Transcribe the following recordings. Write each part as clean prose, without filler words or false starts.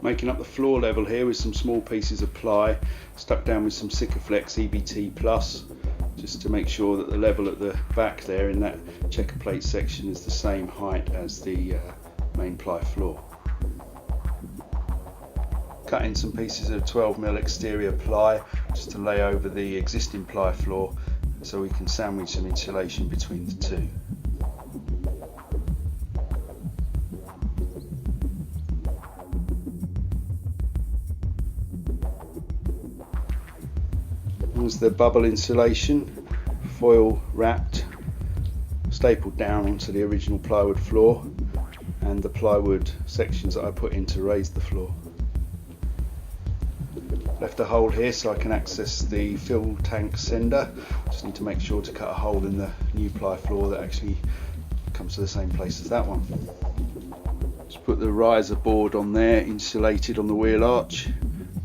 Making up the floor level here with some small pieces of ply stuck down with some Sikaflex EBT Plus, just to make sure that the level at the back there in that checker plate section is the same height as the main ply floor. Cutting some pieces of 12mm exterior ply just to lay over the existing ply floor so we can sandwich some insulation between the two. There's the bubble insulation, foil wrapped, stapled down onto the original plywood floor, and the plywood sections that I put in to raise the floor. Left a hole here so I can access the fill tank sender. Just need to make sure to cut a hole in the new ply floor that actually comes to the same place as that one. Just put the riser board on there, insulated on the wheel arch.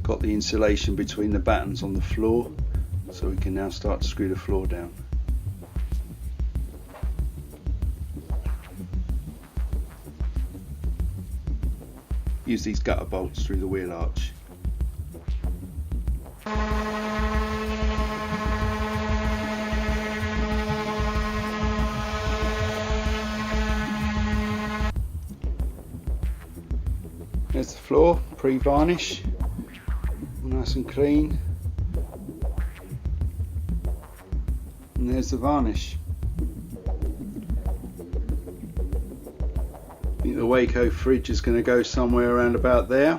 Got the insulation between the battens on the floor, so we can now start to screw the floor down. Use these gutter bolts through the wheel arch. There's the floor, pre-varnish, nice and clean. And there's the varnish. I think the Waco fridge is going to go somewhere around about there.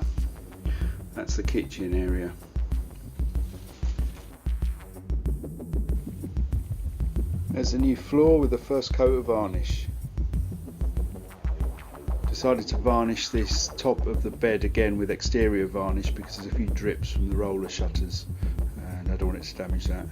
That's the kitchen area. There's the new floor with the first coat of varnish. Decided to varnish this top of the bed again with exterior varnish because there's a few drips from the roller shutters and I don't want it to damage that.